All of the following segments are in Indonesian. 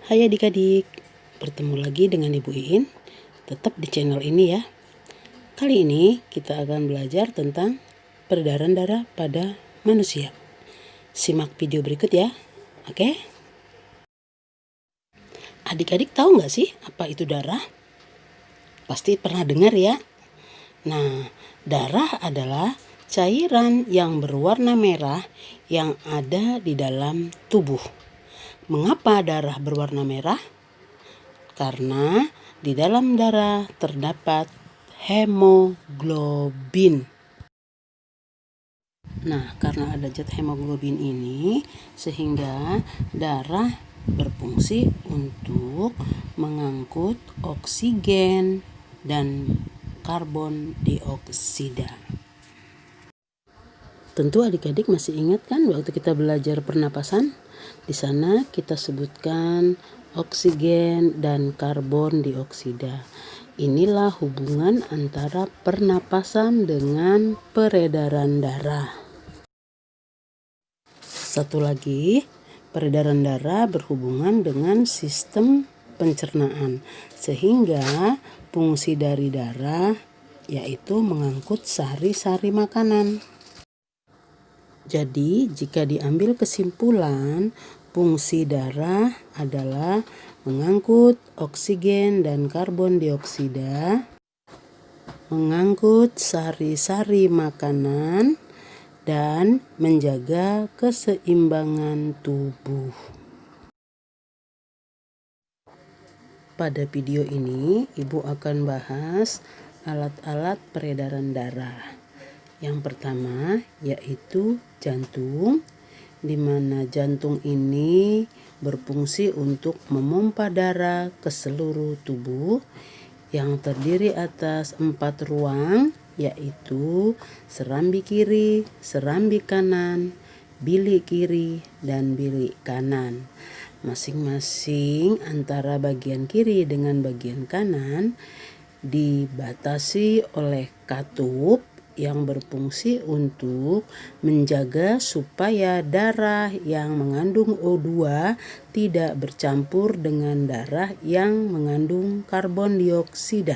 Hai adik-adik, bertemu lagi dengan Ibu Iin, tetap di channel ini ya. Kali ini kita akan belajar tentang peredaran darah pada manusia. Simak video berikut ya, oke? Adik-adik tahu nggak sih apa itu darah? Pasti pernah dengar ya. Nah, darah adalah cairan yang berwarna merah yang ada di dalam tubuh. Mengapa darah berwarna merah? Karena di dalam darah terdapat hemoglobin. Nah, karena ada zat hemoglobin ini, sehingga darah berfungsi untuk mengangkut oksigen dan karbon dioksida. Tentu adik-adik masih ingat kan waktu kita belajar pernapasan? Di sana kita sebutkan oksigen dan karbon dioksida. Inilah hubungan antara pernapasan dengan peredaran darah. Satu lagi, peredaran darah berhubungan dengan sistem pencernaan, sehingga fungsi dari darah yaitu mengangkut sari-sari makanan. Jadi, jika diambil kesimpulan, fungsi darah adalah mengangkut oksigen dan karbon dioksida, mengangkut sari-sari makanan, dan menjaga keseimbangan tubuh. Pada video ini, Ibu akan bahas alat-alat peredaran darah. Yang pertama yaitu jantung, di mana jantung ini berfungsi untuk memompa darah ke seluruh tubuh yang terdiri atas 4 ruang, yaitu serambi kiri, serambi kanan, bilik kiri, dan bilik kanan. Masing-masing antara bagian kiri dengan bagian kanan dibatasi oleh katup yang berfungsi untuk menjaga supaya darah yang mengandung O2 tidak bercampur dengan darah yang mengandung karbon dioksida.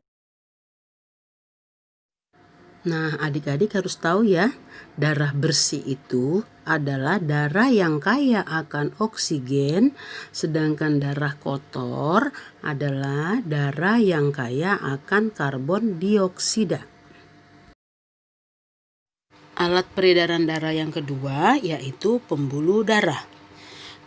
Nah, adik-adik harus tahu ya, darah bersih itu adalah darah yang kaya akan oksigen, sedangkan darah kotor adalah darah yang kaya akan karbon dioksida. Alat peredaran darah yang kedua yaitu pembuluh darah.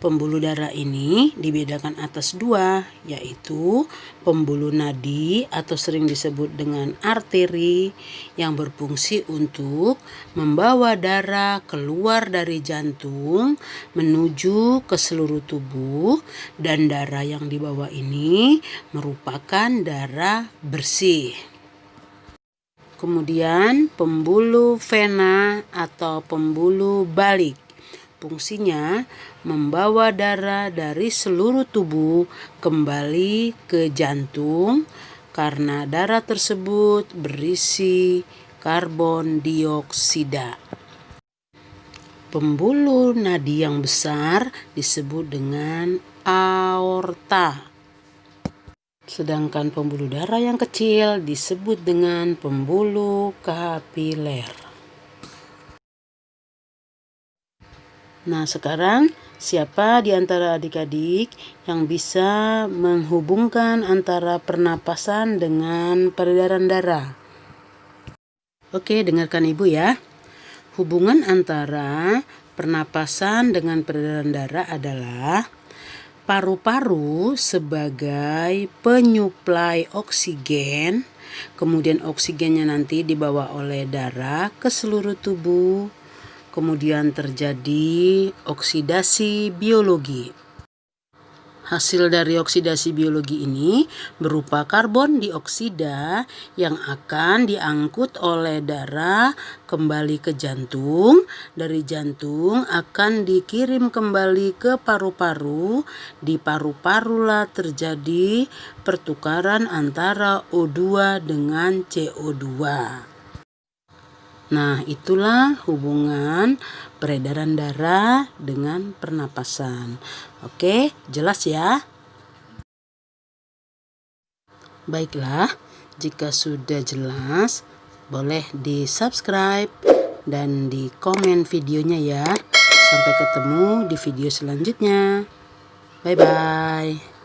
Pembuluh darah ini dibedakan atas 2, yaitu pembuluh nadi atau sering disebut dengan arteri yang berfungsi untuk membawa darah keluar dari jantung menuju ke seluruh tubuh, dan darah yang dibawa ini merupakan darah bersih. Kemudian pembuluh vena atau pembuluh balik. Fungsinya membawa darah dari seluruh tubuh kembali ke jantung karena darah tersebut berisi karbon dioksida. Pembuluh nadi yang besar disebut dengan aorta. Sedangkan pembuluh darah yang kecil disebut dengan pembuluh kapiler. Nah, sekarang siapa di antara adik-adik yang bisa menghubungkan antara pernapasan dengan peredaran darah? Oke, dengarkan Ibu ya. Hubungan antara pernapasan dengan peredaran darah adalah paru-paru sebagai penyuplai oksigen, kemudian oksigennya nanti dibawa oleh darah ke seluruh tubuh, kemudian terjadi oksidasi biologi. Hasil dari oksidasi biologi ini berupa karbon dioksida yang akan diangkut oleh darah kembali ke jantung. Dari jantung akan dikirim kembali ke paru-paru. Di paru-parulah terjadi pertukaran antara O2 dengan CO2. Nah, itulah hubungan peredaran darah dengan pernapasan. Oke, jelas ya? Baiklah, jika sudah jelas, boleh di-subscribe dan di komen videonya ya. Sampai ketemu di video selanjutnya. Bye-bye.